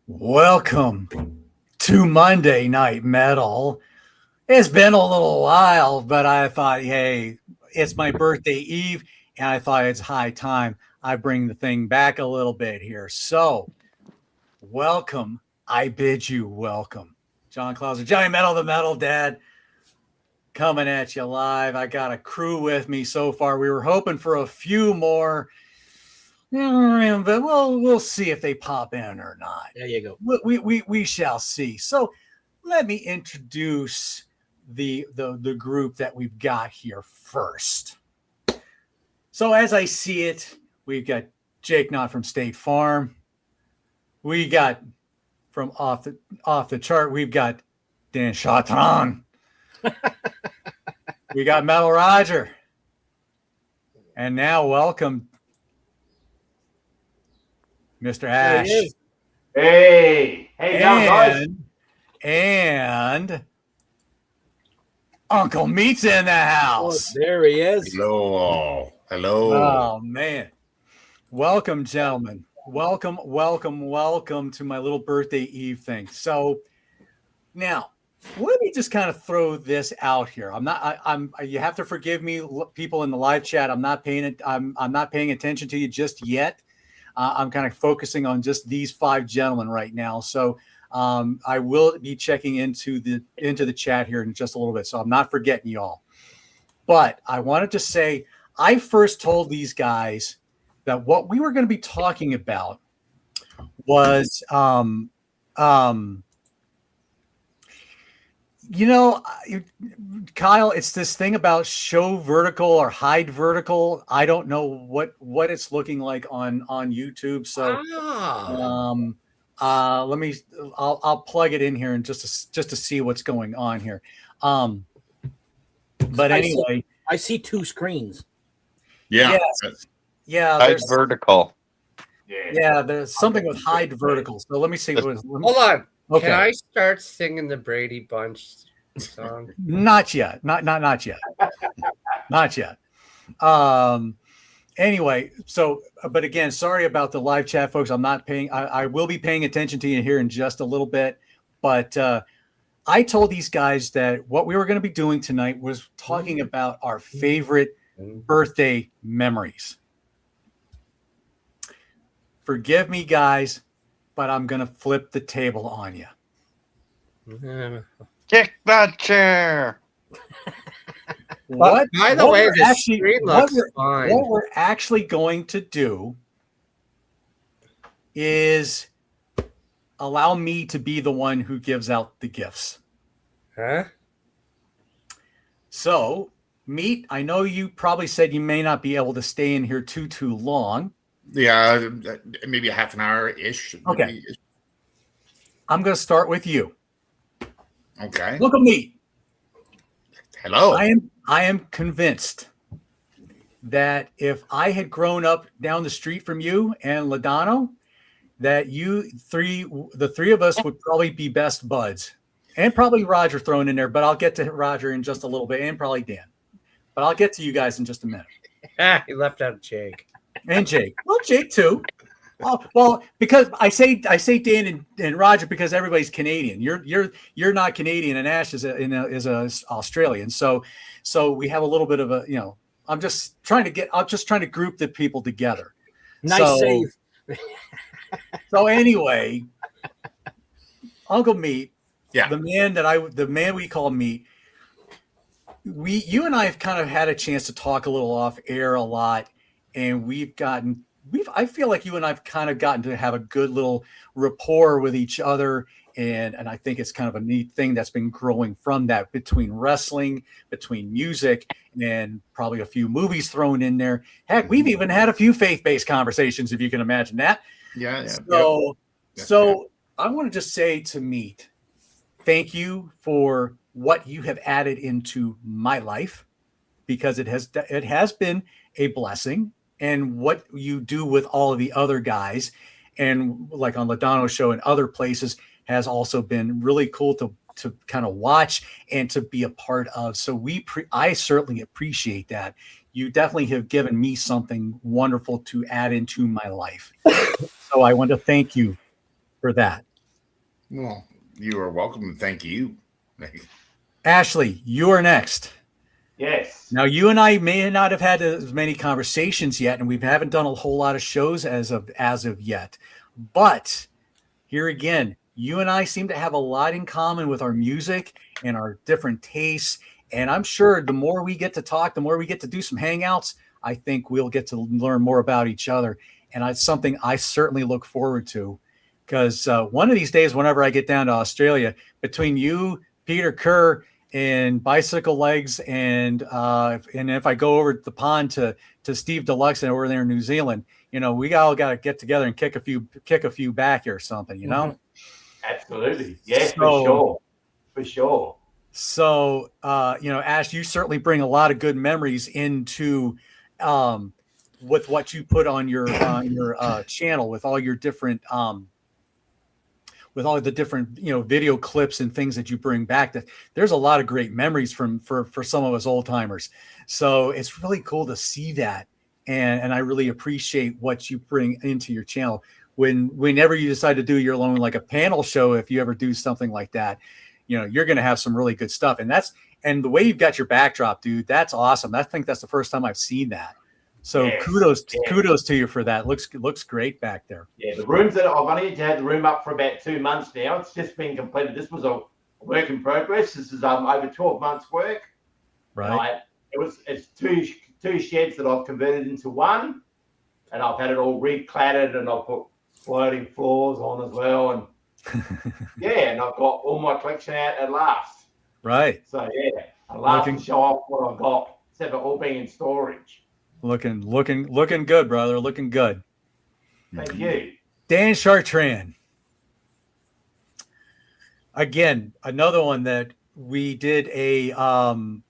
Welcome to Monday Night Metal. It's been a little while, but I thought, hey, it's my birthday eve, and I thought it's high time I bring the thing back a little bit here. So, welcome. I bid you welcome. John Clauser, Johnny Metal, the Metal Dad, coming at you live. I got a crew with me so far. We were hoping for a few more. But we'll see if they pop in or not. There you go. We shall see. So let me introduce the group that we've got here first. So as I see it, we've got Jake Knott from State Farm. We got from off the chart. We've got Dan Chartrand. We got Metal Roger. And now welcome Mr. Ash. Hey, guys. And Uncle Meat's in the house. Oh, there he is. Hello. Oh, man. Welcome, gentlemen. Welcome to my little birthday eve thing. So now, let me just kind of throw this out here. You have to forgive me, people in the live chat. I'm not paying attention to you just yet. I'm kind of focusing on just these five gentlemen right now. So I will be checking into the chat here in just a little bit. So I'm not forgetting y'all. But I wanted to say, I first told these guys that what we were going to be talking about was, Kyle, it's this thing about show vertical or hide vertical. I don't know what it's looking like on YouTube. So I'll plug it in here and just to see what's going on here. But anyway, I see two screens. Yeah. Yeah. Hide vertical. Yeah, there's something with hide vertical. So let me see. Hold on. Okay. Can I start singing the Brady Bunch song? Not yet. Not yet. Not yet. Anyway, so but again, sorry about the live chat, folks. I will be paying attention to you here in just a little bit. But I told these guys that what we were going to be doing tonight was talking about our favorite birthday memories. Forgive me, guys, but I'm going to flip the table on you. Kick that chair. What? By the way, the screen looks fine. What we're actually going to do is allow me to be the one who gives out the gifts. Huh? So, Meat, I know you probably said you may not be able to stay in here too long. Yeah, maybe a half an hour-ish. Okay. I'm going to start with you. Okay. Look at me. Hello. I am convinced that if I had grown up down the street from you and Ladano, that the three of us would probably be best buds. And probably Roger thrown in there, but I'll get to Roger in just a little bit, and probably Dan. But I'll get to you guys in just a minute. He left out Jake. And Jake. Well, Jake too. Oh, well, because I say Dan and Roger because everybody's Canadian. You're not Canadian, and Ash is a Australian. So we have a little bit of a I'm just trying to group the people together. Nice save. So anyway, Uncle Meat, Yeah. the man we call Meat. You and I have kind of had a chance to talk a little off air a lot, and I feel like you and I've kind of gotten to have a good little rapport with each other. And I think it's kind of a neat thing that's been growing from that, between wrestling, between music, and probably a few movies thrown in there. Heck, we've even had a few faith-based conversations, if you can imagine that. Yeah. So I want to just say to Meat, thank you for what you have added into my life, because it has been a blessing. And what you do with all of the other guys, and like on Ladano's show and other places, has also been really cool to kind of watch and to be a part of. So I certainly appreciate that. You definitely have given me something wonderful to add into my life. So I want to thank you for that. Well, you are welcome, and thank you. Ashley, you are next. Yes. Now, you and I may not have had as many conversations yet, and we haven't done a whole lot of shows as of yet. But here again, you and I seem to have a lot in common with our music and our different tastes. And I'm sure the more we get to talk, the more we get to do some hangouts, I think we'll get to learn more about each other. And it's something I certainly look forward to, because one of these days, whenever I get down to Australia, between you, Peter Kerr, and Bicycle Legs, and if I go over the pond to Steve Deluxe and over there in New Zealand, we all got to get together and kick a few back or something, Absolutely. Yeah, So- for sure. So, Ash, you certainly bring a lot of good memories into with what you put on your channel, with all your different with all the different video clips and things that you bring back. That there's a lot of great memories for some of us old timers. So it's really cool to see that, and I really appreciate what you bring into your channel. Whenever you decide to do your own, like a panel show, if you ever do something like that, you're going to have some really good stuff. And the way you've got your backdrop, dude, that's awesome. I think that's the first time I've seen that. So Yes, kudos to you for that. Looks great back there. Yeah, the rooms that I've only had the room up for about 2 months now. It's just been completed. This was a work in progress. This is over 12 months work. Right. It's two sheds that I've converted into one, and I've had it all recladded, and I've put floating floors on as well, and and I've got all my collection out at last. Right. So I love to show off what I've got, instead of all being in storage. Looking good, brother. Looking good. Thank you. Dan Chartrand. Again, another one that we did a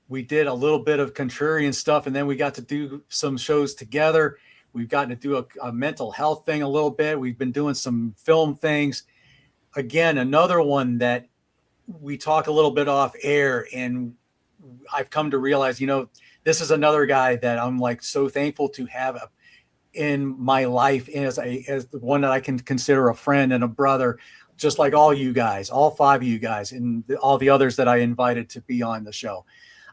little bit of contrarian stuff, and then we got to do some shows together. We've gotten to do a mental health thing a little bit. We've been doing some film things. Again, another one that we talk a little bit off air, and I've come to realize, this is another guy that I'm like so thankful to have in my life as the one that I can consider a friend and a brother, just like all you guys, all 5 of you guys, and all the others that I invited to be on the show.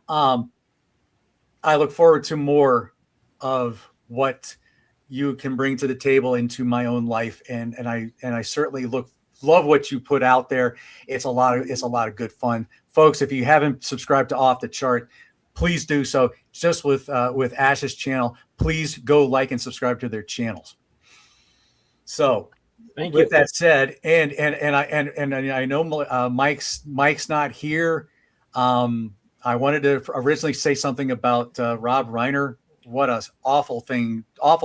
I look forward to more of what you can bring to the table into my own life, and I certainly love what you put out there. It's a lot of good fun, folks. If you haven't subscribed to Off the Chart, please do so. Just with Ash's channel, please go like and subscribe to their channels. So, Thank with you. that said, and I know Mike's not here. I wanted to originally say something about Rob Reiner. What a awful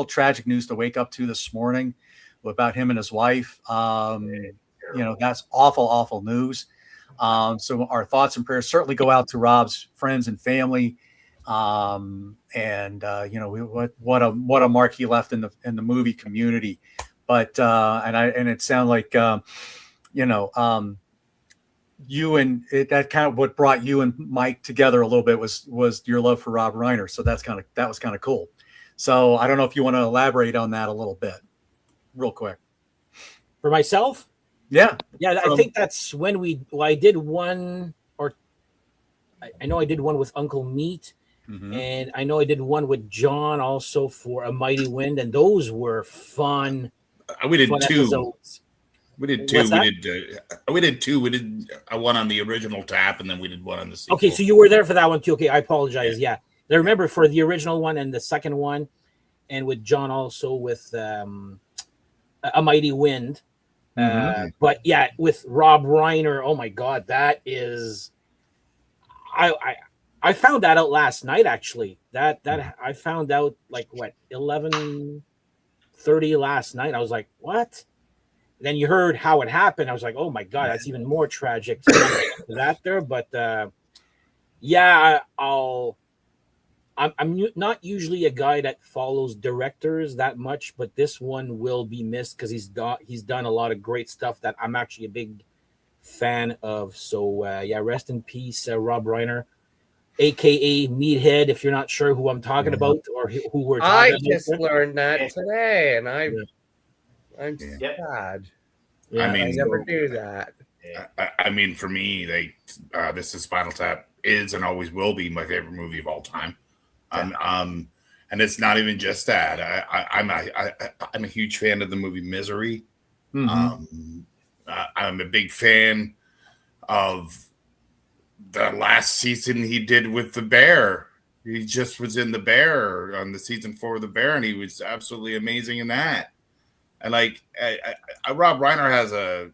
tragic news to wake up to this morning about him and his wife. That's awful news. So our thoughts and prayers certainly go out to Rob's friends and family. What a mark he left in the movie community. But and it sounded like that kind of what brought you and Mike together a little bit was your love for Rob Reiner. So that was kind of cool. So I don't know if you want to elaborate on that a little bit, real quick. For myself? Yeah. Yeah, I think that's when I did one, or I know I did one with Uncle Meat, and I know I did one with John also for A Mighty Wind, and those were fun. We did fun 2. episodes. We did 2. What's that? We did 2. We did one on the original tap, and then we did one on the sequel. Okay, so you were there for that one too. Okay, I apologize. Yeah. I remember for the original one and the second one, and with John also with A Mighty Wind. But yeah, with Rob Reiner, oh my God, that is, I found that out last night actually. That I found out like 11:30 last night. I was like, what? Then you heard how it happened. I was like, oh my God, that's even more tragic that there. But yeah, I'm not usually a guy that follows directors that much, but this one will be missed because he's done a lot of great stuff that I'm actually a big fan of. So yeah, rest in peace, Rob Reiner, aka Meathead. If you're not sure who I'm talking about or who we're talking about, I just learned that today, and I'm Yeah. sad. Yeah, I mean, I never do that. I mean, for me, this is Spinal Tap is and always will be my favorite movie of all time. And it's not even just that. I'm a huge fan of the movie Misery. Mhm. I'm a big fan of the last season he did with The Bear. He just was in The Bear on the season 4 of The Bear, and he was absolutely amazing in that. And like, Rob Reiner has a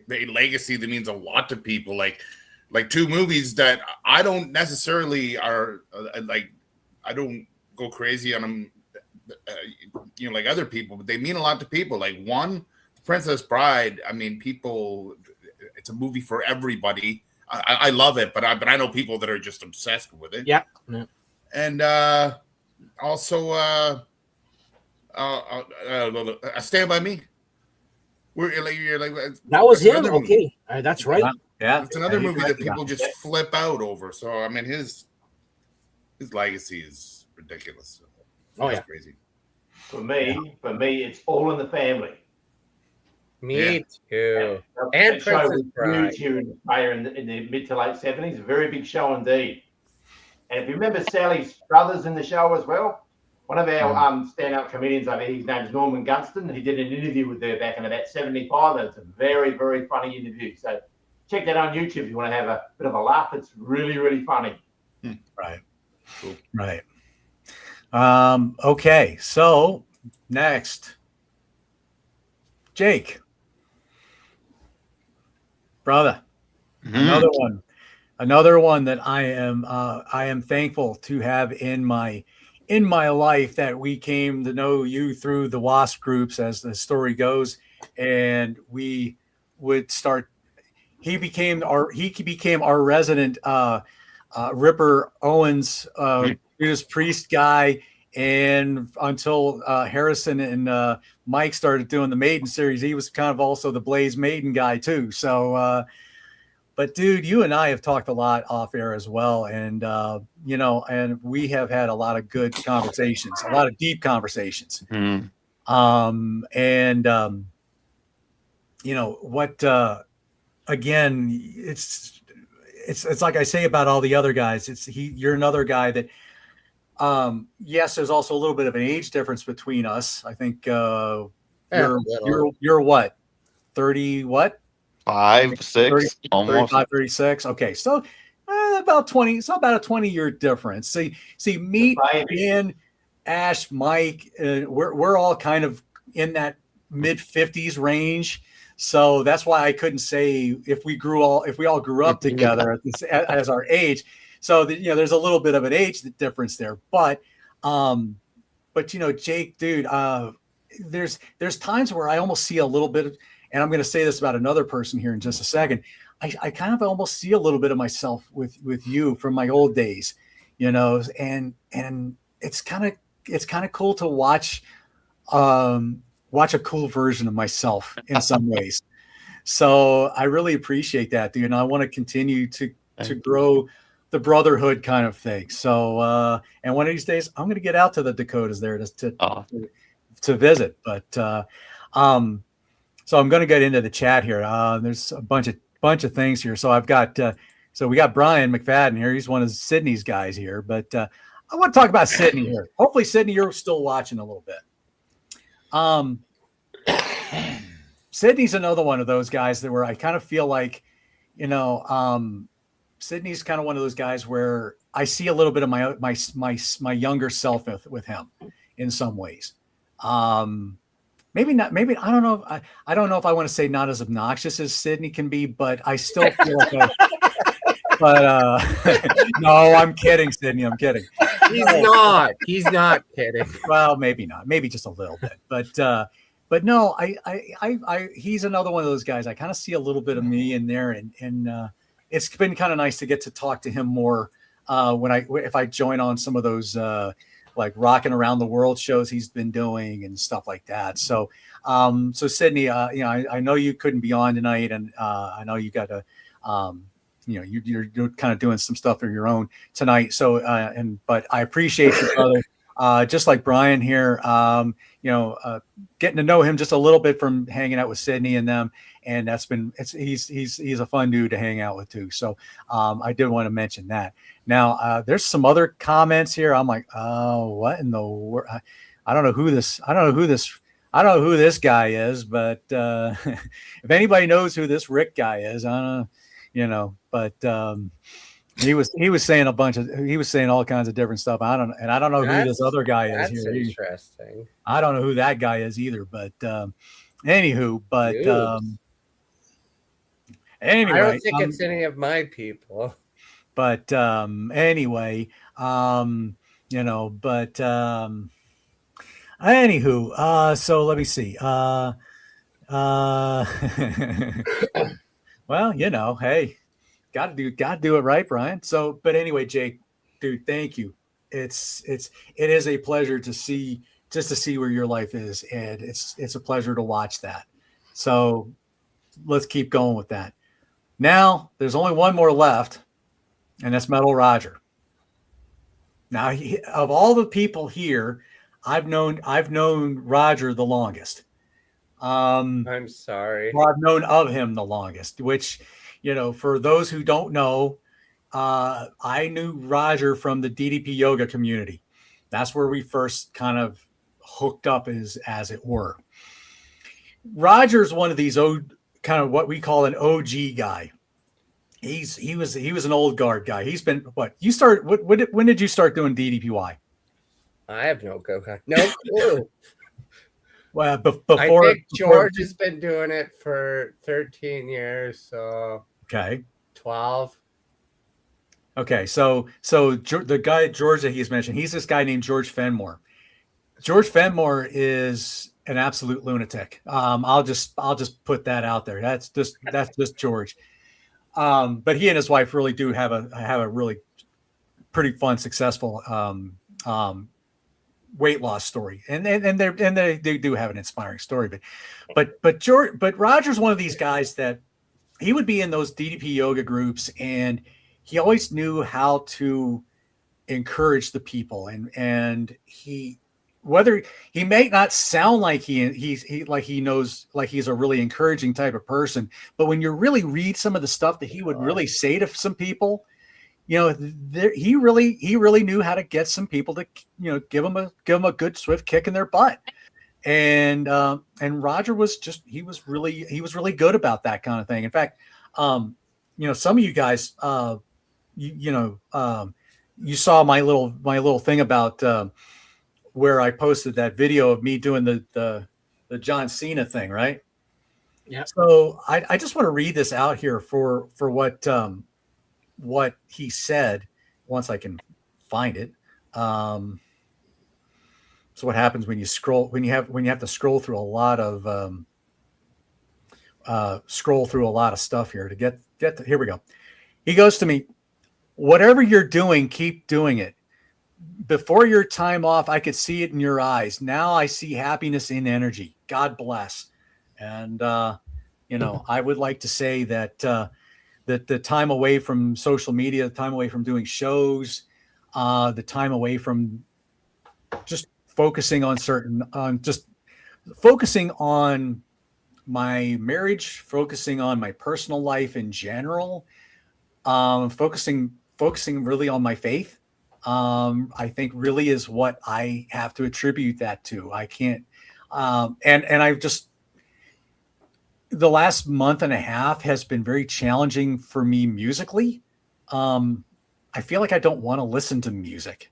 legacy that means a lot to people. Like 2 movies that I don't necessarily I don't go crazy on them, like other people, but they mean a lot to people. Like one, Princess Bride. I mean, it's a movie for everybody. I love it, but I know people that are just obsessed with it. Yeah. And also, Stand By Me. You're like That was him. another movie. Okay, that's right. Yeah, It's another he's movie right that people about just flip out over. So I mean, his legacy is ridiculous. Oh, That's yeah. crazy. For me, it's All in the Family. Me Yeah. too. That And show was Princess Bride. huge here in Australia in the mid to late 70s. A very big show indeed. And if you remember Sally's brothers in the show as well, one of our stand-up comedians over here, his name is Norman Gunston. He did an interview with her back in about 75. And it's a very, very funny interview. So check that on YouTube if you want to have a bit of a laugh. It's really, really funny. Right. Cool. Right. Okay. So next, Jake, brother, another one that I am thankful to have in my life, that we came to know you through the WASP groups, as the story goes, and we would start. He became our resident Ripper Owens Judas Priest guy, and until Harrison and Mike started doing the Maiden series, he was kind of also the Blaze Maiden guy too. So, but dude, you and I have talked a lot off air as well, and and we have had a lot of good conversations, a lot of deep conversations. Mm. Again, it's like I say about all the other guys. You're another guy that, yes, there's also a little bit of an age difference between us. I think you're what, 30 what? 5, 6, almost. 35, 36. Okay, so about 20. So about a 20-year difference. See, me, Ben, Ash, Mike, we're all kind of in that mid 50s range. So that's why I couldn't say if we all grew up together as our age. So there's a little bit of an age difference there, but Jake, dude, there's times where I almost see a little bit of, and I'm going to say this about another person here in just a second. I kind of almost see a little bit of myself with you from my old days, and it's kind of cool to watch a cool version of myself in some ways. So I really appreciate that, dude. And I want to continue to grow the brotherhood kind of thing. So, and one of these days I'm going to get out to the Dakotas there to visit, but, so I'm going to get into the chat here. There's a bunch of things here. So I've got, so we got Brian McFadden here. He's one of Sydney's guys here, but, I want to talk about Sydney here. Hopefully Sydney, you're still watching a little bit. Sydney's another one of those guys where I kind of feel like, Sydney's kind of one of those guys where I see a little bit of my younger self with him in some ways. Maybe not. Maybe I don't know. I don't know if I want to say not as obnoxious as Sydney can be, but I still feel like. No, I'm kidding, Sydney. I'm kidding. He's not kidding. Well, maybe not. Maybe just a little bit. But no, he's another one of those guys. I kind of see a little bit of me in there, and it's been kind of nice to get to talk to him more if I join on some of those like Rocking Around the World shows he's been doing and stuff like that. So, so Sydney, I know you couldn't be on tonight, and I know you got to, you're kind of doing some stuff of your own tonight. So, but I appreciate you, brother. just like Brian here, getting to know him just a little bit from hanging out with Sydney and them. And he's a fun dude to hang out with too. So I did want to mention that. Now there's some other comments here. I'm like, oh, what in the world? I don't know who this guy is, but if anybody knows who this Rick guy is, I don't know, but he was saying he was saying all kinds of different stuff. I don't know who this other guy is That's here. interesting. I don't know who that guy is either, but anywho, but anyway, I don't think it's any of my people. but anyway, anywho, so let me see. Well, hey, gotta do it right, Brian. So, but anyway, Jake, dude, thank you. It is a pleasure to see where your life is, and it's a pleasure to watch that. So let's keep going with that. Now there's only one more left, and that's Metal Roger. Now, of all the people here, I've known Roger the longest. I'm sorry. Well, I've known of him the longest, which, for those who don't know, I knew Roger from the DDP yoga community. That's where we first kind of hooked up as it were. Roger's one of these kind of what we call an OG guy. He was an old guard guy. He's been when did you start doing DDPY? I have no clue. Well, I think George has been doing it for 13 years, so okay, 12. Okay, so the guy George that he's mentioned, he's this guy named George Fenmore. George Fenmore is an absolute lunatic. I'll just put that out there. That's just George. But he and his wife really do have a really pretty fun, successful weight loss story, and they do have an inspiring story. But Roger's one of these guys that he would be in those DDP yoga groups, and he always knew how to encourage the people, and whether he may not sound like he knows, like he's a really encouraging type of person, but when you really read some of the stuff that he would really say to some people, he really knew how to get some people to give them a good swift kick in their butt, and Roger was really good about that kind of thing. In fact, some of you guys, you saw my little thing about where I posted that video of me doing the John Cena thing, right? Yeah. So I just want to read this out here for what he said once I can find it. So what happens when you have to scroll through a lot of stuff here to get to, here we go. He goes to me, "Whatever you're doing, keep doing it. Before your time off, I could see it in your eyes. Now I see happiness in energy. God bless." And, I would like to say that the time away from social media, the time away from doing shows, the time away from just focusing on my marriage, focusing on my personal life in general, focusing really on my faith. I think really is what I have to attribute that to. I can't, and I've just, the last month and a half has been very challenging for me musically. I feel like I don't want to listen to music.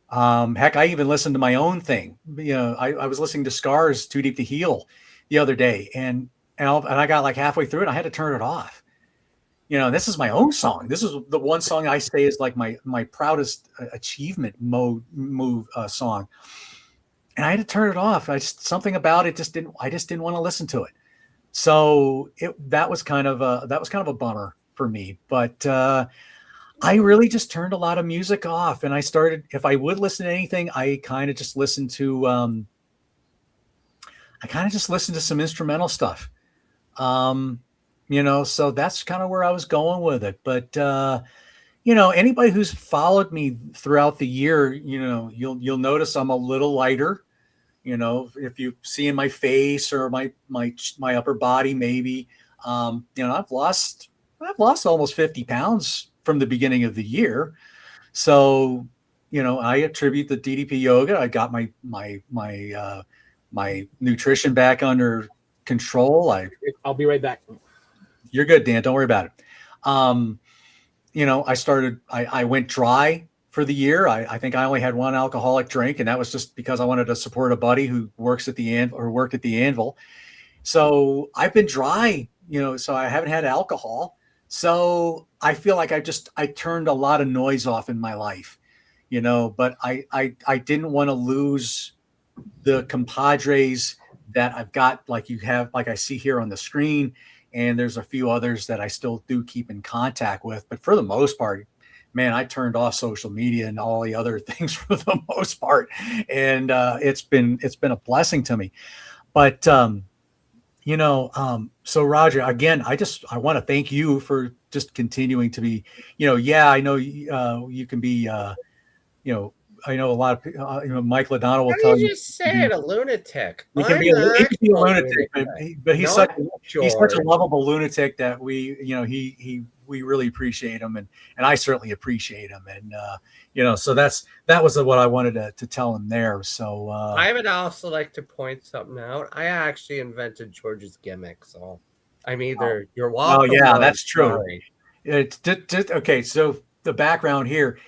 Heck, I even listened to my own thing. I was listening to Scar's Too Deep to Heal the other day, and I got like halfway through it. I had to turn it off. This is my own song. This is the one song I say is like my proudest achievement move song. And I had to turn it off. Something about it I just didn't want to listen to it. So that was kind of a bummer for me, but I really just turned a lot of music off, and I started, if I would listen to anything, I kind of just listened to some instrumental stuff. So that's kind of where I was going with it. But, anybody who's followed me throughout the year, you'll notice I'm a little lighter. If you see in my face or my upper body, maybe, I've lost almost 50 pounds from the beginning of the year. So, I attribute the DDP yoga. I got my nutrition back under control. I'll be right back. You're good, Dan. Don't worry about it. I went dry for the year. I think I only had one alcoholic drink, and that was just because I wanted to support a buddy who worked at the Anvil. So I've been dry, so I haven't had alcohol. So I feel like I turned a lot of noise off in my life, but I didn't want to lose the compadres that I've got, like I see here on the screen. And there's a few others that I still do keep in contact with. But for the most part, man, I turned off social media and all the other things for the most part. And it's been a blessing to me. But, so Roger, again, I want to thank you for just continuing to be, I know you can be, I know a lot of people, Mike Ladonna will tell you. Just say it, a lunatic. He can be a lunatic, but he's such a lovable lunatic that we really appreciate him, and I certainly appreciate him, and so that was what I wanted to tell him there. So I would also like to point something out. I actually invented George's gimmick, so I'm either you're welcome. Oh yeah, that's true. It's okay. So the background here.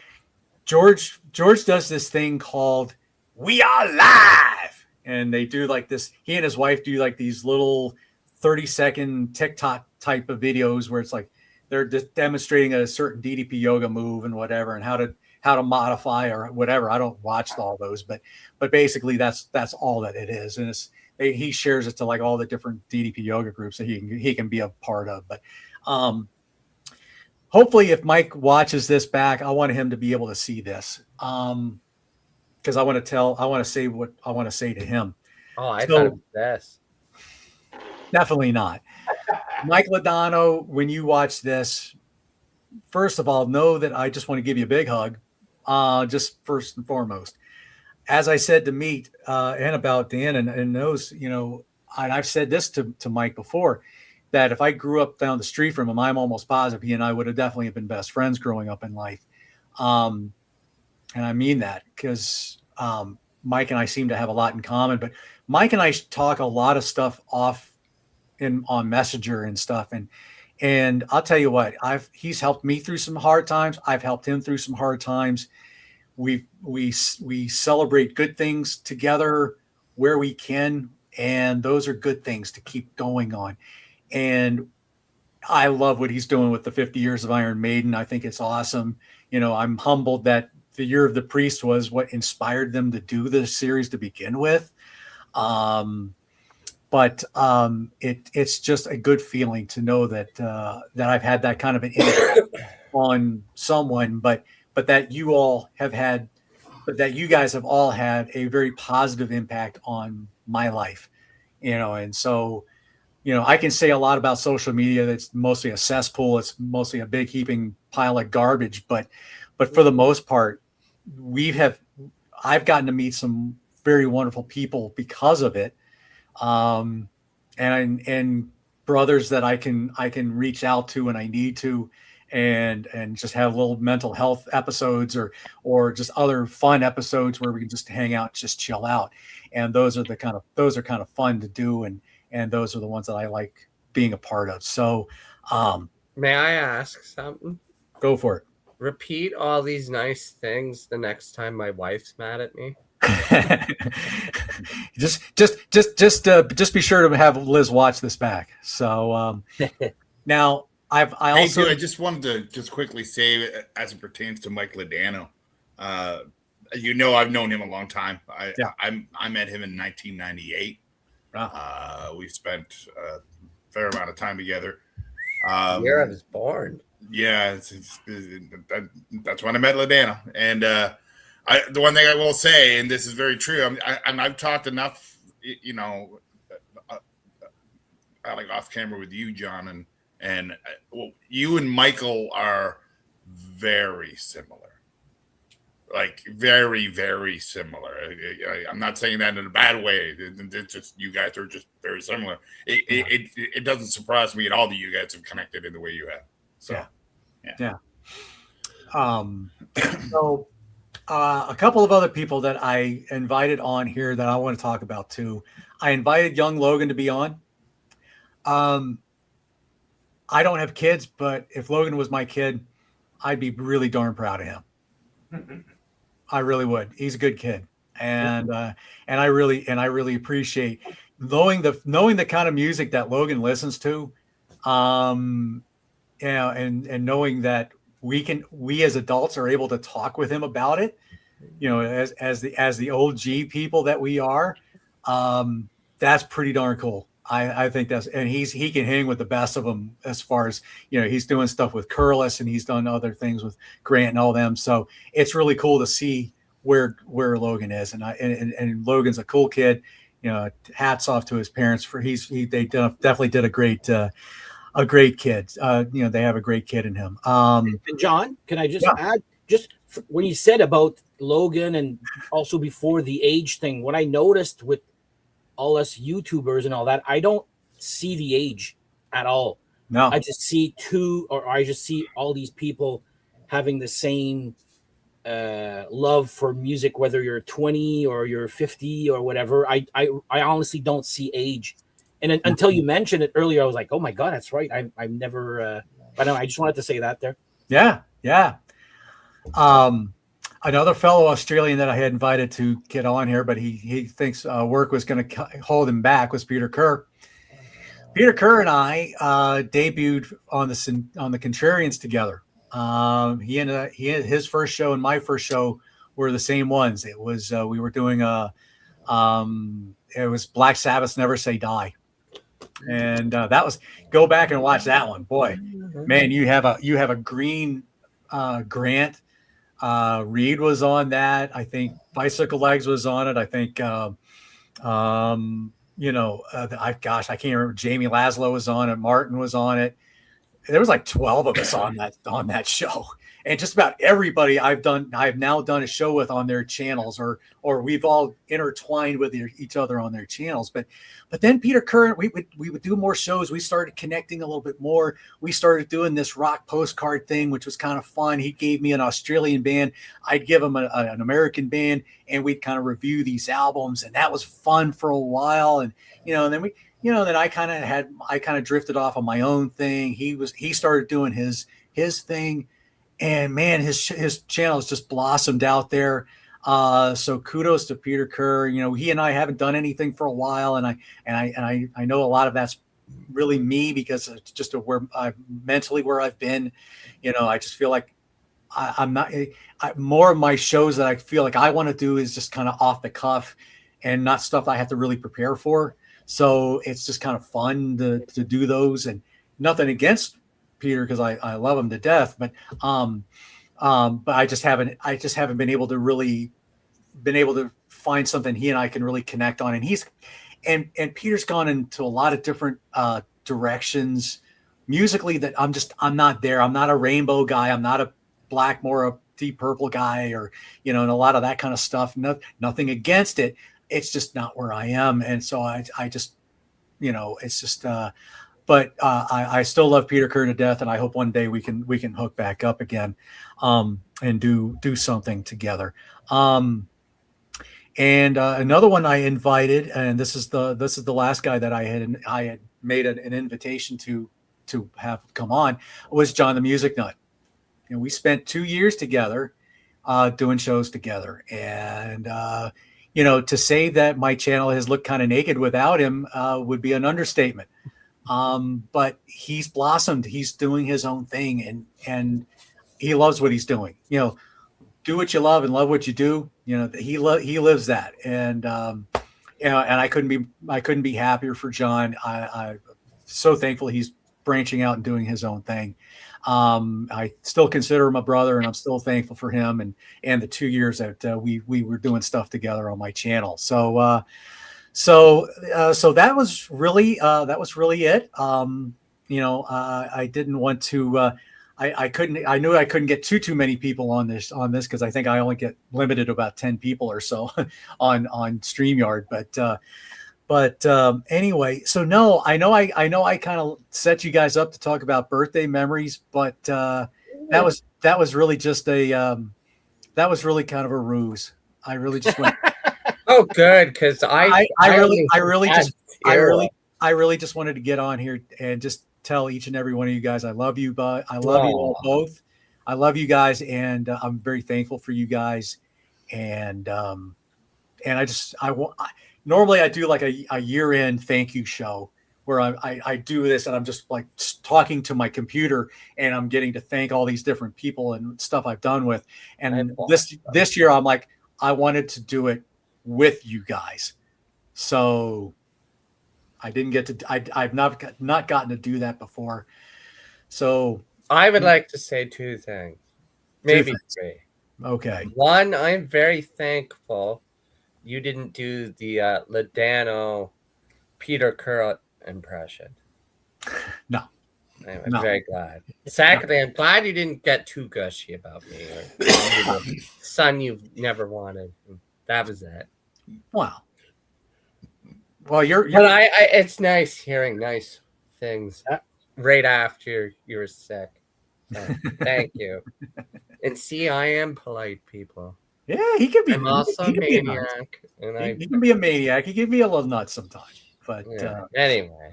George does this thing called "We Are Live," and they do like this. He and his wife do like these little 30-second TikTok type of videos where it's like they're just demonstrating a certain DDP yoga move and whatever, and how to modify or whatever. I don't watch all those, but basically that's all that it is, and he shares it to like all the different DDP yoga groups that he can be a part of, but. Hopefully, if Mike watches this back, I want him to be able to see this because I want to say what I want to say to him. Oh, I thought it was this. Definitely not. Mike Ladonna, when you watch this, first of all, know that I just want to give you a big hug, just first and foremost. As I said to Meet and about Dan and those, and I've said this to Mike before, that if I grew up down the street from him, I'm almost positive he and I would have definitely been best friends growing up in life. And I mean that because Mike and I seem to have a lot in common, but Mike and I talk a lot of stuff off on Messenger and stuff. And I'll tell you what, he's helped me through some hard times. I've helped him through some hard times. We celebrate good things together where we can. And those are good things to keep going on. And I love what he's doing with the 50 years of Iron Maiden. I think it's awesome. I'm humbled that the Year of the Priest was what inspired them to do this series to begin with. But it's just a good feeling to know that I've had that kind of an impact on someone, but that you guys have all had a very positive impact on my life, and so. I can say a lot about social media. That's mostly a cesspool. It's mostly a big heaping pile of garbage. But for the most part, I've gotten to meet some very wonderful people because of it, and brothers that I can reach out to when I need to, and just have little mental health episodes or just other fun episodes where we can just hang out, just chill out. And those are kind of fun to do. And those are the ones that I like being a part of. So, may I ask something? Go for it. Repeat all these nice things the next time my wife's mad at me. just be sure to have Liz watch this back. So now I just wanted to just quickly say, as it pertains to Mike Ladonna, I've known him a long time. I met him in 1998. We spent a fair amount of time together. The year I was born. Yeah, that's when I met Ladonna. And the one thing I will say, and this is very true, I've talked enough, like off camera with you, John, and you and Michael are very similar. Like very, very similar. I'm not saying that in a bad way. It's just you guys are just very similar. It doesn't surprise me at all that you guys have connected in the way you have. So, yeah. So a couple of other people that I invited on here that I want to talk about too. I invited young Logan to be on. I don't have kids, but if Logan was my kid, I'd be really darn proud of him. I really would. He's a good kid, and I really appreciate knowing the kind of music that Logan listens to, and knowing that we as adults are able to talk with him about it, as the old G people that we are. That's pretty darn cool. I think and he can hang with the best of them as far as, he's doing stuff with Curlis and he's done other things with Grant and all them. So it's really cool to see where Logan is. And Logan's a cool kid, hats off to his parents for they definitely did a great kid. They have a great kid in him. And John, can I just add, when you said about Logan and also before the age thing, what I noticed with all us YouTubers and all that, I don't see the age at all. No, I just see all these people having the same love for music, whether you're 20 or you're 50 or whatever. I honestly don't see age. And until you mentioned it earlier, I was like, oh my God, that's right. I've never, but no, I just wanted to say that there. Yeah. Another fellow Australian that I had invited to get on here, but he thinks work was going to hold him back, was Peter Kerr. Peter Kerr and I debuted on the Contrarians together. He and his first show and my first show were the same ones. It was we were doing it was Black Sabbath's Never Say Die, and that was, go back and watch that one. Boy, man, you have a green Grant. Reed was on that. I think Bicycle Legs was on it. I think, I can't remember. Jamie Laszlo was on it. Martin was on it. There was like 12 of us on that show, and just about everybody I've now done a show with on their channels, or we've all intertwined with each other on their channels. But then Peter Kerr, we would do more shows. We started connecting a little bit more. We started doing this rock postcard thing, which was kind of fun. He gave me an Australian band. I'd give him an American band, and we'd kind of review these albums, and that was fun for a while. And then then I kind of drifted off on my own thing. He started doing his thing, and man, his channel has just blossomed out there. So kudos to Peter Kerr. He and I haven't done anything for a while, and I know a lot of that's really me, because it's just mentally where I've been. I just feel like I'm not. More of my shows that I feel like I want to do is just kind of off the cuff, and not stuff I have to really prepare for. So it's just kind of fun to do those, and nothing against Peter, because I love him to death, but I just haven't been able to find something he and I can really connect on. And Peter's gone into a lot of different directions musically that I'm not there. I'm not a Rainbow guy. I'm not a Blackmore, a Deep Purple guy, or and a lot of that kind of stuff. Nothing against it. It's just not where I am. And so I just, it's just, but I still love Peter Kerr to death. And I hope one day we can hook back up again, and do something together. And another one I invited, and this is the last guy that I had made an invitation to have come on, was John the Music Nut. We spent 2 years together, doing shows together. And, to say that my channel has looked kind of naked without him would be an understatement. But he's blossomed. He's doing his own thing, and he loves what he's doing. Do what you love and love what you do. He lives that, and and I couldn't be happier for John. I'm so thankful he's branching out and doing his own thing. I still consider him a brother, and I'm still thankful for him and the 2 years that we were doing stuff together on my channel. So that was really it. I didn't want to I knew I couldn't get too many people on this because I think I only get limited to about 10 people or so on StreamYard. But anyway, so no, I know I kind of set you guys up to talk about birthday memories, but that was really just that was really kind of a ruse. I really just went. Oh, good, because I really just wanted to get on here and just tell each and every one of you guys I love you, but I love you all both. I love you guys, and I'm very thankful for you guys. And normally I do like a year-end thank you show where I do this and I'm just like talking to my computer and I'm getting to thank all these different people and stuff I've done with. And this year I'm like, I wanted to do it with you guys. So I didn't get to, I've not gotten to do that before. So I would like to say two things, maybe three. Okay. One, I'm very thankful you didn't do the Ladano Peter Currott impression. No. I'm very glad. Secondly, I'm glad you didn't get too gushy about me or the son you've never wanted. That was it. Wow. Well, you're but it's nice hearing nice things right after you were sick. So, thank you. And see, I am polite, people. Yeah, he can be. I'm also a maniac. He can be a maniac. He can be a little nuts sometimes. But anyway.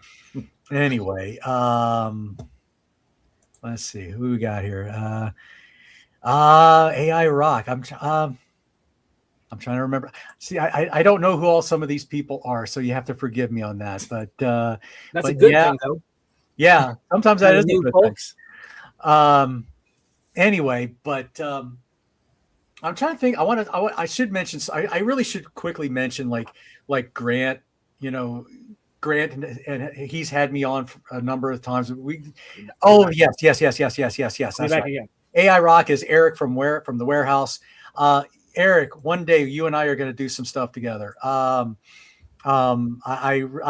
Let's see who we got here. AI Rock. I'm trying to remember. See, I don't know who all some of these people are, so you have to forgive me on that. But that's a good thing, though. Yeah, sometimes that is a good folks. thing. Anyway, but I'm trying to think. I should mention. I really should quickly mention like Grant. You know, Grant, and he's had me on a number of times. Yes. That's right. AI Rock is Eric from the warehouse. Eric, one day you and I are going to do some stuff together. I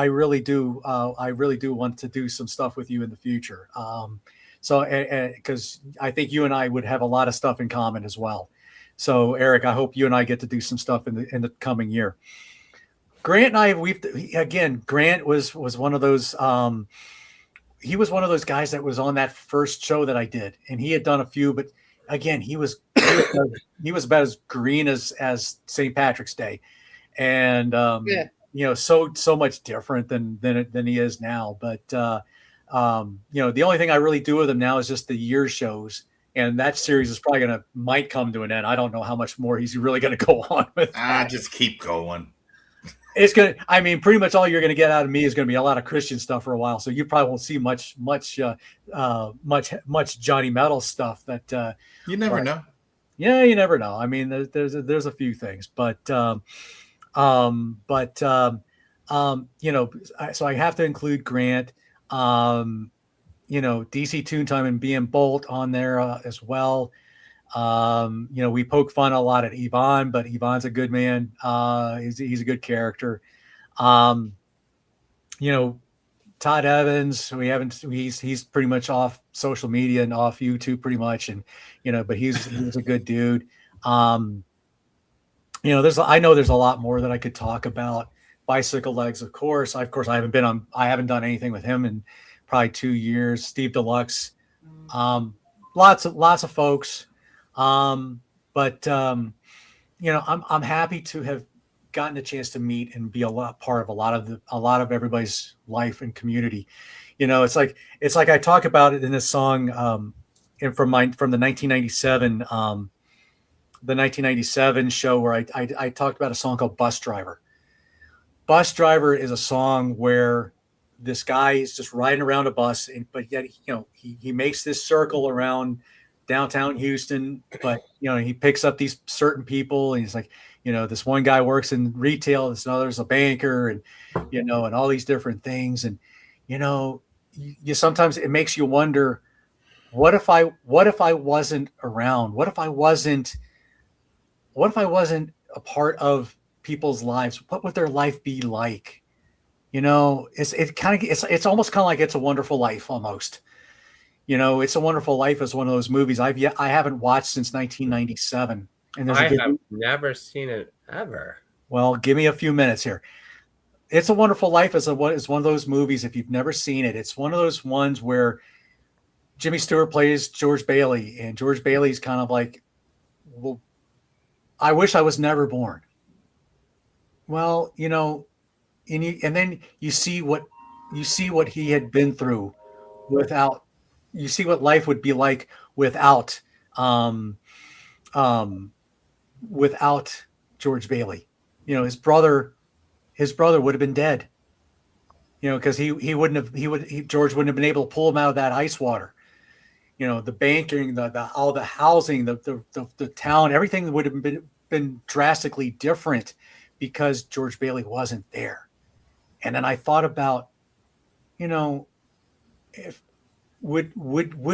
really do. I really do want to do some stuff with you in the future. So, because I think you and I would have a lot of stuff in common as well. So, Eric, I hope you and I get to do some stuff in the coming year. Grant and I, Grant was one of those. He was one of those guys that was on that first show that I did, and he had done a few, but again, he was about as green as St. Patrick's Day, and so much different than he is now. But the only thing I really do with him now is just the year shows, and that series is probably might come to an end. I don't know how much more he's really going to go on with. Just keep going. It's going to, I mean, pretty much all you're going to get out of me is going to be a lot of Christian stuff for a while. So you probably won't see much Johnny Metal stuff that you never know. Yeah, you never know. I mean, there's a few things, but so I have to include Grant, DC Toontime and BM Bolt on there as well. We poke fun a lot at Yvonne, but Yvonne's a good man. He's a good character. Todd Evans, he's pretty much off social media and off YouTube pretty much. And, but he's a good dude. I know there's a lot more that I could talk about. Bicycle Legs, of course. I haven't done anything with him in probably 2 years. Steve Deluxe, lots of folks. I'm happy to have gotten a chance to meet and be part of a lot of everybody's life and community. It's like I talk about it in this song, and from the 1997 show where I talked about a song called Bus Driver. Bus Driver is a song where this guy is just riding around a bus, but yet he makes this circle around downtown Houston, but he picks up these certain people, and he's like, this one guy works in retail, this other's a banker, and and all these different things, and you sometimes it makes you wonder, what if I wasn't around? What if I wasn't a part of people's lives? What would their life be like? It's almost kind of like It's a Wonderful Life almost. It's a Wonderful Life is one of those movies I haven't watched since 1997. And I have never seen it ever. Well, give me a few minutes here. It's a Wonderful Life is one of those movies. If you've never seen it, it's one of those ones where Jimmy Stewart plays George Bailey, and George Bailey's kind of like, well, I wish I was never born. Well, and then you see what he had been through without. You see what life would be like without without George Bailey. His brother would have been dead. Because George wouldn't have been able to pull him out of that ice water. The banking, all the housing, the town, everything would have been drastically different because George Bailey wasn't there. And then I thought about, if would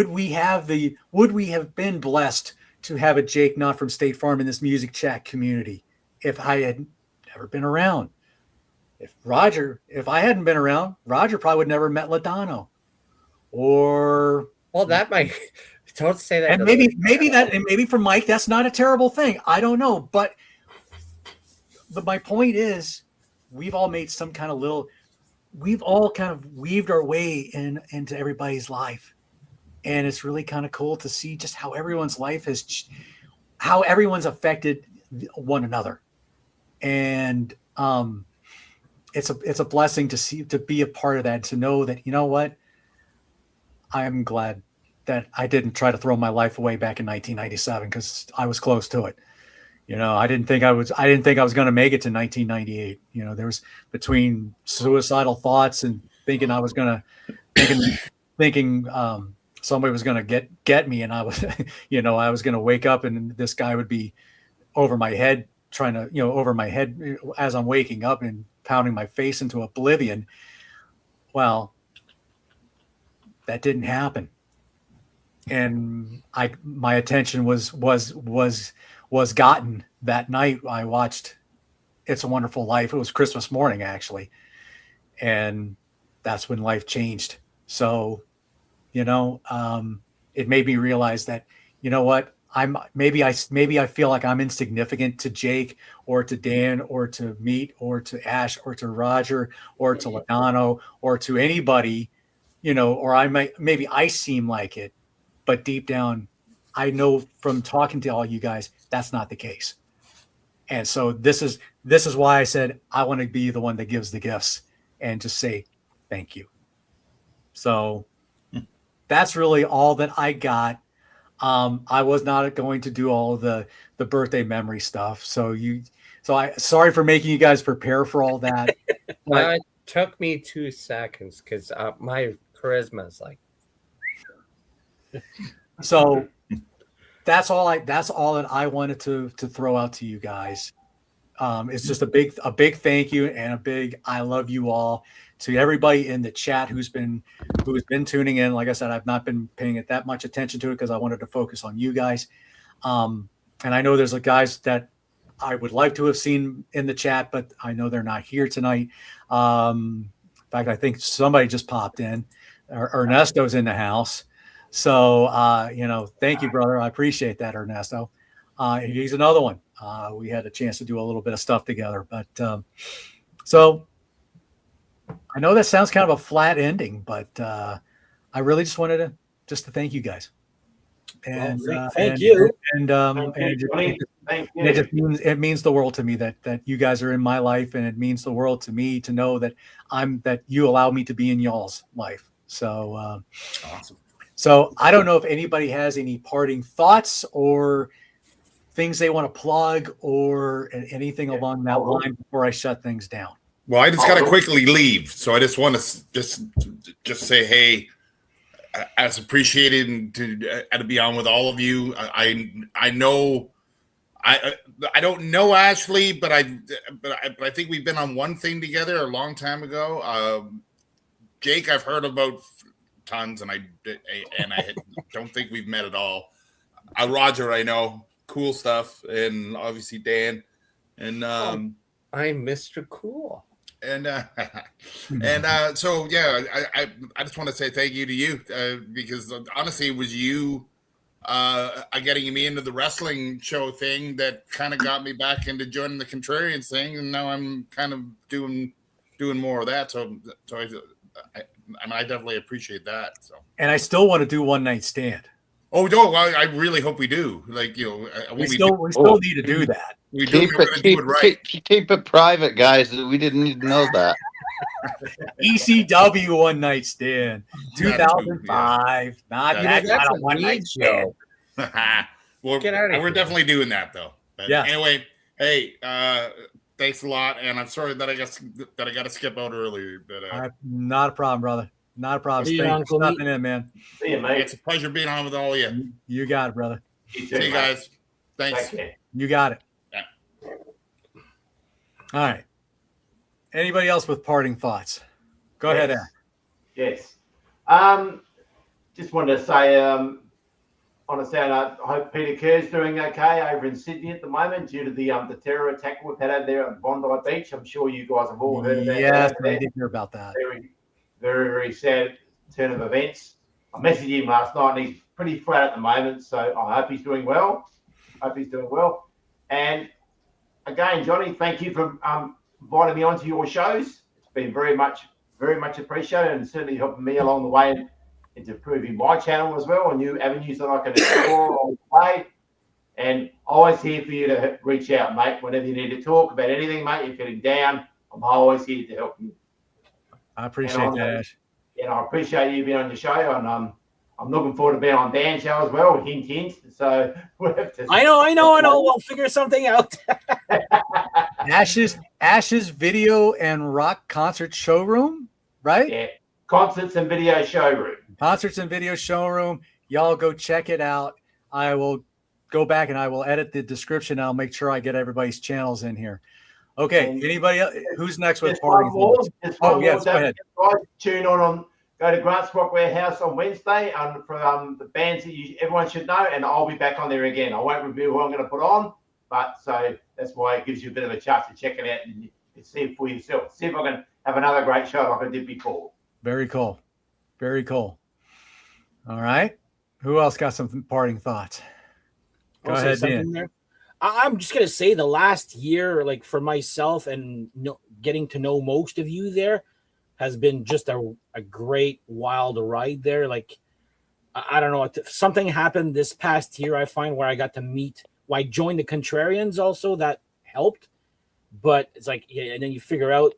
we have been blessed to have a Jake Not from State Farm in this music chat community if I had never been around? If I hadn't been around, Roger probably would never met Ladano. Or that might don't say that. And maybe for Mike, that's not a terrible thing. I don't know. But my point is, we've all made some kind of we've all kind of weaved our way into everybody's life. And it's really kind of cool to see just how everyone's life how everyone's affected one another. And it's a blessing to be a part of that, to know that, what, I am glad that I didn't try to throw my life away back in 1997, because I was close to it. I didn't think I was going to make it to 1998. There was, between suicidal thoughts and thinking I was going to thinking somebody was going to get me, and I was I was going to wake up and this guy would be over my head, trying to over my head as I'm waking up and pounding my face into oblivion. Well, that didn't happen, and my attention was gotten that night. I watched It's a Wonderful Life. It was Christmas morning, actually, and that's when life changed. So, it made me realize that, what, maybe I feel like I'm insignificant to Jake or to Dan or to Meat or to Ash or to Roger or to Ladano or to anybody, or maybe I seem like it, but deep down, I know from talking to all you guys, that's not the case. And so this is why I said I want to be the one that gives the gifts and just say thank you. So that's really all that I got. I was not going to do all the birthday memory stuff. Sorry for making you guys prepare for all that. It took me 2 seconds because my charisma is like. So that's all that I wanted to throw out to you guys. It's just a big thank you and a big I love you all to everybody in the chat who's been tuning in. Like I said, I've not been paying it that much attention to it because I wanted to focus on you guys. And I know there's guys that I would like to have seen in the chat, but I know they're not here tonight. In fact, I think somebody just popped in. Ernesto's in the house. So, thank you, brother. I appreciate that, Ernesto. He's another one. We had a chance to do a little bit of stuff together, but so I know that sounds kind of a flat ending, but I really just wanted to thank you guys. And thank you. It means the world to me that you guys are in my life, and it means the world to me to know that you allow me to be in y'all's life. So Awesome. So I don't know if anybody has any parting thoughts or things they want to plug or anything along that line before I shut things down. Well, I just got to quickly leave. So I just want to just say, hey, as appreciated and to be on with all of you. I know I don't know Ashley, but I think we've been on one thing together a long time ago. Jake, I've heard about tons, and I don't think we've met at all. Roger, I know, cool stuff, and obviously Dan, and I'm Mr. Cool. And so yeah, I just want to say thank you to you because honestly, it was you getting me into the wrestling show thing that kind of got me back into joining the Contrarians thing, and now I'm kind of doing more of that. So I definitely appreciate that. So, and I still want to do One Night Stand. oh no, I really hope we do. Like We still need to do that. We do. Keep it private, guys. We didn't need to know that. ECW One Night Stand, 2005. Not that kind of One Night Stand. Well, Get out of we're here. definitely doing that though. But Yeah. Anyway, hey, thanks a lot, and I'm sorry that I got to skip out earlier, but Not a problem, brother. Not a problem. See you, Thanks for Uncle stopping in, man. See you, mate. it's a pleasure being on with all of you. You got it, brother. You too, See you mate. guys. Thanks. Take care. You got it. Yeah. All right. Anybody else with parting thoughts? Go ahead, Aaron. Yes. Just wanted to say, on a sound, I hope Peter Kerr's doing okay over in Sydney at the moment due to the terror attack we've had out there at Bondi Beach. I'm sure you guys have all heard about Yes, that. I did hear about that. Very, very, very sad turn of events. I messaged him last night, and he's pretty flat at the moment. So I hope he's doing well. And again, Johnny, thank you for inviting me onto your shows. It's been very much appreciated, and certainly helping me along the way into improving my channel as well, and new avenues that I can explore along the way. And always here for you to reach out, mate, whenever you need to talk about anything, mate. You're feeling down, I'm always here to help you. I appreciate that, Ash. And I appreciate you being on your show, and I'm looking forward to being on Dan's show as well. Hint, hint. So we'll have to. I know. We'll figure something out. Ash's video and rock concert showroom, right? Yeah, concerts and video showroom. Concerts and video showroom. Y'all go check it out. I will go back and I will edit the description. I'll make sure I get everybody's channels in here. Okay. Anybody else? Who's next with Just parting one more. thoughts? Just one more. Yes, go Don't ahead. forget, guys, tune on. Go to Grant's Rock Warehouse on Wednesday, and for the bands that everyone should know, and I'll be back on there again. I won't reveal who I'm going to put on, but so that's why it gives you a bit of a chance to check it out and see it for yourself. See if I can have another great show like I did before. Very cool. Very cool. All right. Who else got some parting thoughts? Go I'll say ahead, something Dan. there. I'm just gonna say the last year, like for myself and getting to know most of you there, has been just a great wild ride there. Like I don't know, something happened this past year. I find where I got to meet. Well, I joined the Contrarians also. That helped, but it's like, yeah, and then you figure out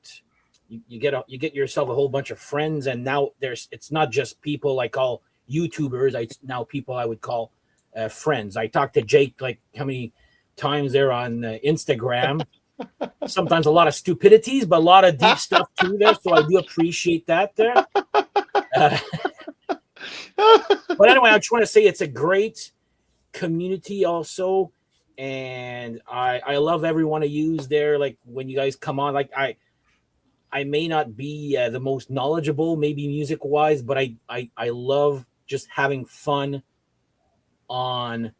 you get yourself a whole bunch of friends, and now it's not just people I call YouTubers. It's now people I would call friends. I talked to Jake like how many times there on Instagram. Sometimes a lot of stupidities, but a lot of deep stuff too there. So I do appreciate that there. But anyway, I just want to say it's a great community also, and I love every one of you there. Like when you guys come on, like I may not be the most knowledgeable, maybe music wise, but I love just having fun on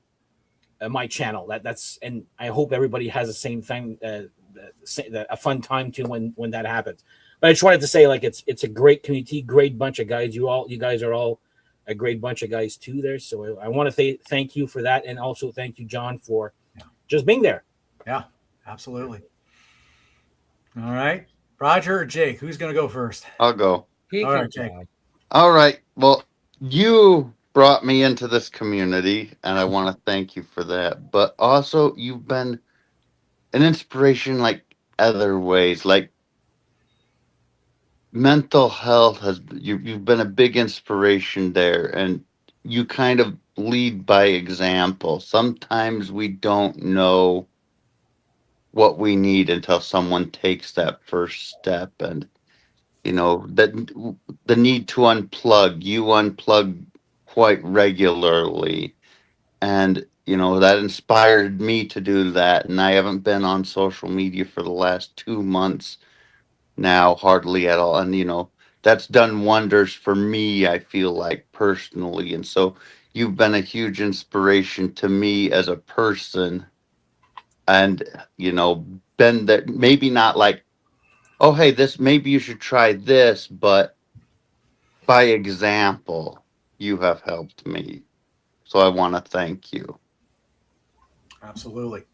my channel. That's and I hope everybody has the same thing, a fun time too when that happens. But I just wanted to say, like, it's a great community, great bunch of guys. You guys are all a great bunch of guys too there. So I want to thank you for that, and also thank you, John, for just being there. Yeah, absolutely. All right, Roger or Jake, who's going to go first? I'll go. He All can right, Jake. try. All right. Well, you brought me into this community, and I want to thank you for that. But also, you've been an inspiration like other ways, like mental health you've been a big inspiration there, and you kind of lead by example. Sometimes we don't know what we need until someone takes that first step, and that the need to unplug. You unplug quite regularly, and that inspired me to do that. And I haven't been on social media for the last 2 months now, hardly at all, and that's done wonders for me, I feel like, personally. And so you've been a huge inspiration to me as a person, and been there, maybe not like oh, hey, this, maybe you should try this, but by example, you have helped me. So I want to thank you. Absolutely.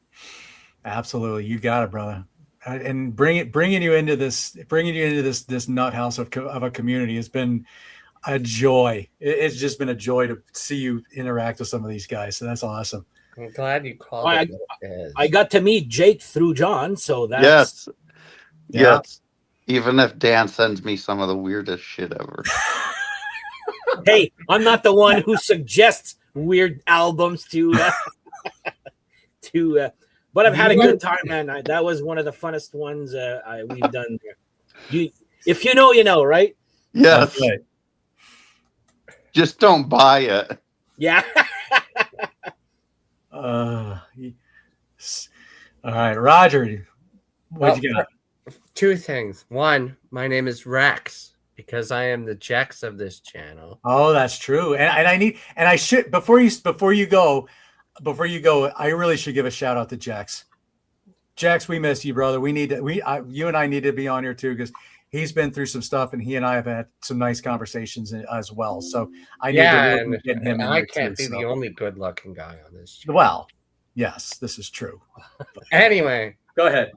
Absolutely. You got it, brother. And bringing you into this nut house of a community has been a joy. It's just been a joy to see you interact with some of these guys. So that's awesome. I'm glad you called I- it what it is. I got to meet Jake through John, so that's Yes. Yeah. Yes. Even if Dan sends me some of the weirdest shit ever. hey, I'm not the one who suggests weird albums to but I've had a good time, man. That was one of the funnest ones we've done. If you know, you know, right? Yes. Okay. Just don't buy it. Yeah. All right, Roger, what you got? Two things. One, my name is Rex because I am the Jex of this channel. Oh, that's true. And I should before you go, I really should give a shout out to Jax. Jax, we miss you, brother. We need to you and I need to be on here too, because he's been through some stuff and he and I have had some nice conversations as well. So I need to really get him in I there can't too, be the only good-looking guy on this channel. Well, yes, this is true. Anyway, Go ahead.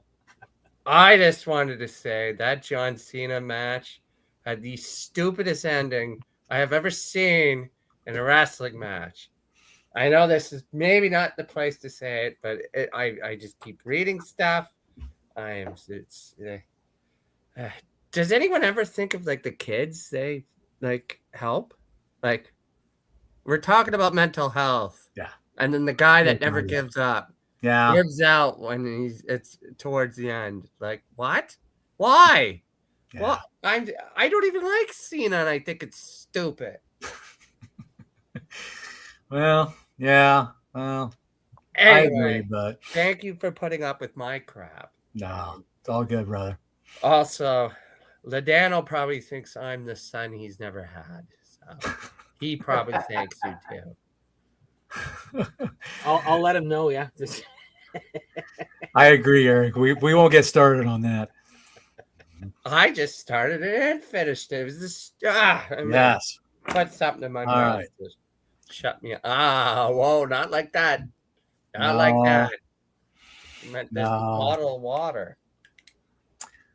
I just wanted to say that John Cena match had the stupidest ending I have ever seen in a wrestling match. I know this is maybe not the place to say it, but I just keep reading stuff. Does anyone ever think of like the kids they like help? Like we're talking about mental health. Yeah. And then the guy that Yeah. never gives up Yeah. gives out when it's towards the end. Like what? Why? Yeah. Well, I don't even like Cena, and I think it's stupid. Well, yeah. Well, I Anyway, agree, but thank you for putting up with my crap. no, it's all good, brother. Also, Ladano probably thinks I'm the son he's never had. So he probably thanks you too. I'll let him know, yeah. I agree, Eric. We won't get started on that. I just started it and finished it. It was this. Yes. Put something in my All mouth. right. Just shut me up. Whoa, not like that. Not No. like that. I meant this No. bottle of water.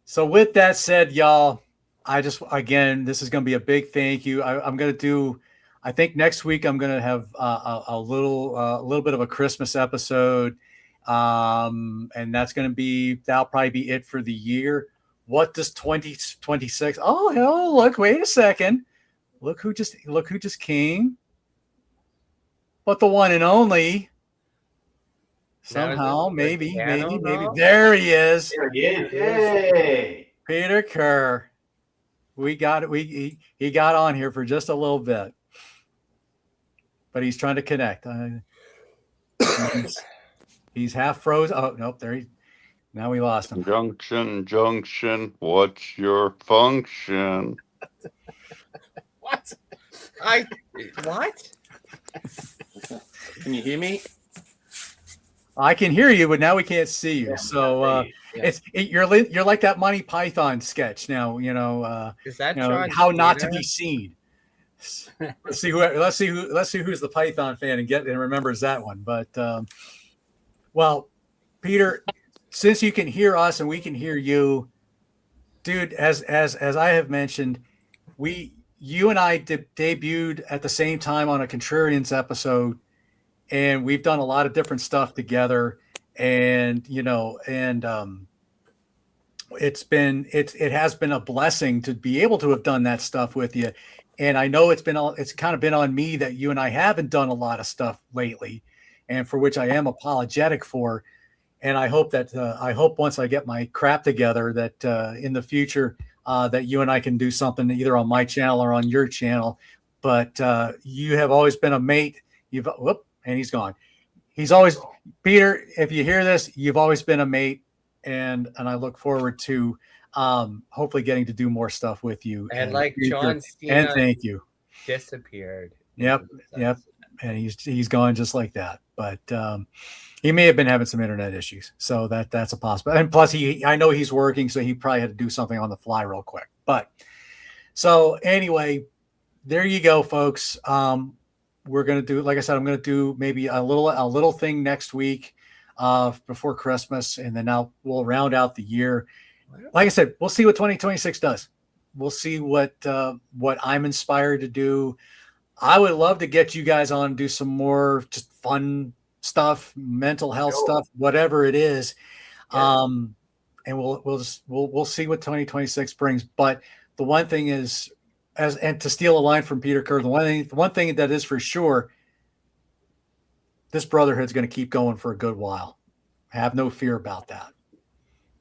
So with that said, y'all, this is going to be a big thank you. I'm going to do, I think next week I'm going to have a little bit of a Christmas episode. And that'll probably be it for the year. What does 2026? Oh, hell, look, wait a second. Look who just came. But the one and only. Somehow, maybe. There he is. There he is. Yay. Peter Kerr. We got it. He got on here for just a little bit. But he's trying to connect. He's half frozen. Oh, nope. Now we lost him. Junction, what's your function? What? What? Can you hear me? I can hear you, but now we can't see you. So you're like that Monty Python sketch now. Is that How John not to Cena? be seen. Let's see who's the Python fan and remembers that one. But well, Peter, since you can hear us and we can hear you, dude, as I have mentioned, you and I debuted at the same time on a Contrarians episode, and we've done a lot of different stuff together. And it has been a blessing to be able to have done that stuff with you. And I know it's kind of been on me that you and I haven't done a lot of stuff lately, and for which I am apologetic for. And I hope once I get my crap together that in the future that you and I can do something either on my channel or on your channel. But you have always been a mate. And he's gone. He's always, Peter, if you hear this, you've always been a mate. And I look forward to hopefully getting to do more stuff with you. And like John Cena and thank you. disappeared. Yep. And he's gone just like that. but he may have been having some internet issues, so that's a possibility. And plus, I know he's working, so he probably had to do something on the fly real quick. But so anyway, there you go, folks. We're gonna do, like I said, I'm gonna do maybe a little thing next week before Christmas, and then we'll round out the year. Like I said, we'll see what 2026 does. We'll see what I'm inspired to do. I would love to get you guys on and do some more just fun stuff, mental health stuff, whatever it is. Yeah. And we'll see what 2026 brings. But the one thing is, and to steal a line from Peter Kerr, the one thing that is for sure, this brotherhood's going to keep going for a good while. Have no fear about that.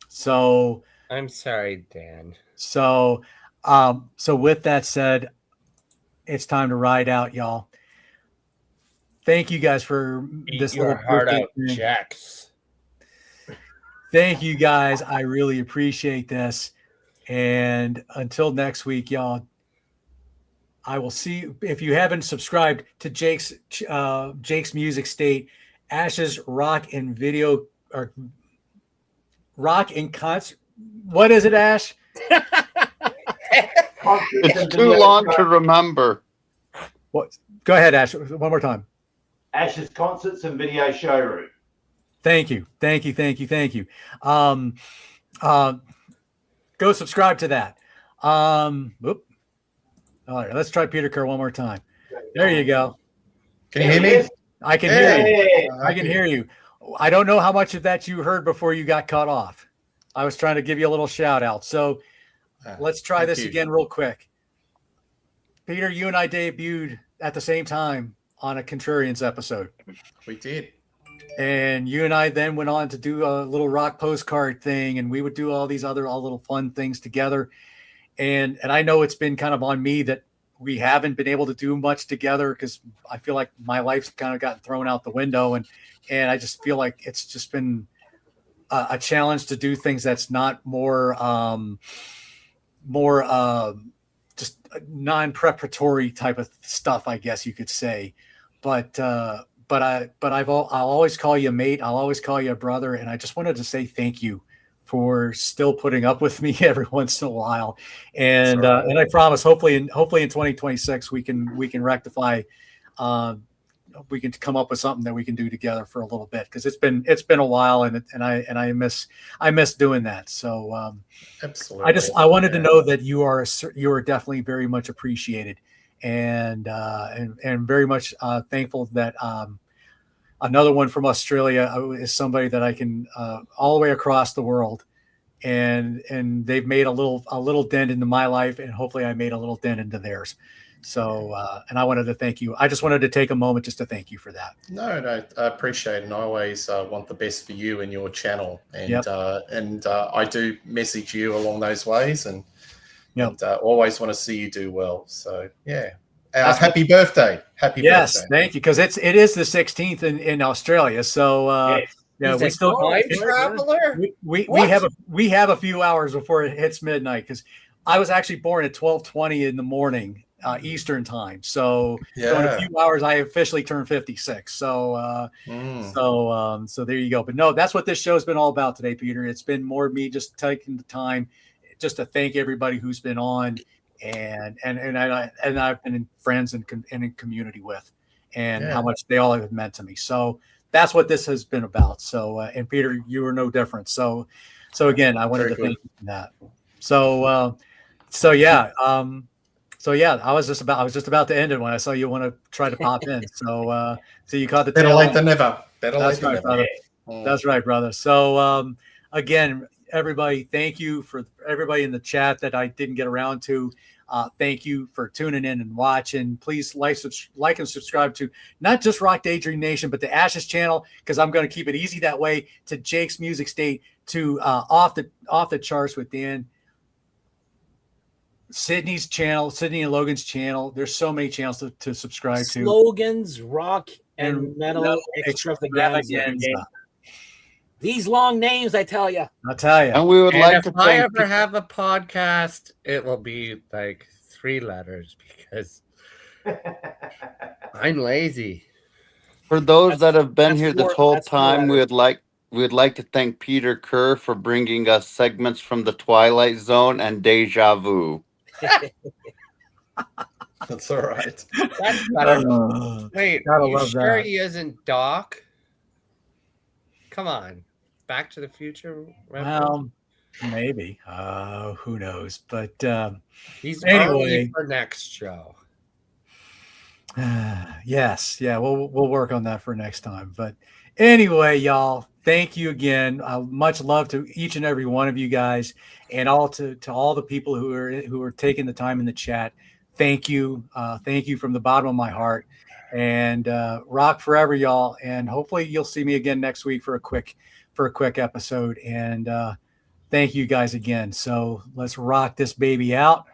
So I'm sorry, Dan. So with that said, it's time to ride out, y'all. Thank you guys for this Your little heart birthday out, thing. Jax. Thank you guys. I really appreciate this. And until next week, y'all, I will see if you haven't subscribed to Jake's Music State, Ash's Rock and Video or Rock and Concert. What is it, Ash? It's too long to remember. What? Go ahead, Ash. One more time. Ash's Concerts and Video Showroom. Thank you. Go subscribe to that. Whoop. All right, let's try Peter Kerr one more time. There you go. Can you hear me? I can hear you. Hey. I can hear you. I don't know how much of that you heard before you got cut off. I was trying to give you a little shout out. So let's try this again real quick. Peter, you and I debuted at the same time on a Contrarians episode. We did. And you and I then went on to do a little rock postcard thing, and we would do all these other all little fun things together. And I know it's been kind of on me that we haven't been able to do much together because I feel like my life's kind of gotten thrown out the window, and I just feel like it's just been a challenge to do things that's not more just non-preparatory type of stuff, I guess you could say. But I'll always call you a mate. I'll always call you a brother. And I just wanted to say thank you for still putting up with me every once in a while. And I promise, hopefully in 2026 we can rectify. We can come up with something that we can do together for a little bit, because it's been a while, and I miss doing that. So Absolutely. I wanted to know that you are definitely very much appreciated, and very much thankful that another one from Australia is somebody that I can all the way across the world, and they've made a little dent into my life, and hopefully I made a little dent into theirs. So, and I wanted to thank you. I just wanted to take a moment just to thank you for that. No, I appreciate it. And I always want the best for you and your channel. And Yep. I do message you along those ways, and, Yep. and always want to see you do well. So, yeah. Happy birthday. Happy Yes, birthday. thank you. Because it is the 16th in Australia. So, Yes. yeah, He's we a still time traveler. we What? have a few hours before it hits midnight, because I was actually born at 12:20 in the morning. Eastern time. So in a few hours, I officially turned 56. So, so there you go. But no, that's what this show has been all about today, Peter. It's been more me just taking the time just to thank everybody who's been on, and I've been friends and in community with, and how much they all have meant to me. So that's what this has been about. So, and Peter, you were no different. So again, I wanted to thank you for that. So yeah. So yeah, I was just about to end it when I saw you want to try to pop in. So you caught the Better tail late end. than never. Better late That's than right, never. brother. Mm. That's right, brother. So again, everybody, thank you for everybody in the chat that I didn't get around to. Thank you for tuning in and watching. Please like and subscribe to not just Rock Daydream Nation, but the Ash's channel, because I'm going to keep it easy that way, to Jake's Music State, to off the charts with Dan, Sydney's channel, Sydney and Logan's channel. There's so many channels to subscribe to. Slogans, rock, and metal extravaganza. These long names, I tell you. I'll tell you. And we would And like if to I thank ever have a podcast, it will be like 3 letters, because I'm lazy. For those that have been that's here this four- whole that's four time, out of- we'd like to thank Peter Kerr for bringing us segments from the Twilight Zone and Deja Vu. That's all right. That's better. Uh, Wait, gotta you love sure that. he isn't Doc? Come on. Back to the Future reference? well, maybe. Who knows? But He's anyway. early for next show. yes, yeah, we'll work on that for next time. But anyway, y'all, thank you again. Much love to each and every one of you guys, and all to all the people who are taking the time in the chat. Thank you from the bottom of my heart, and rock forever, y'all. And hopefully you'll see me again next week for a quick episode. And thank you guys again. So let's rock this baby out.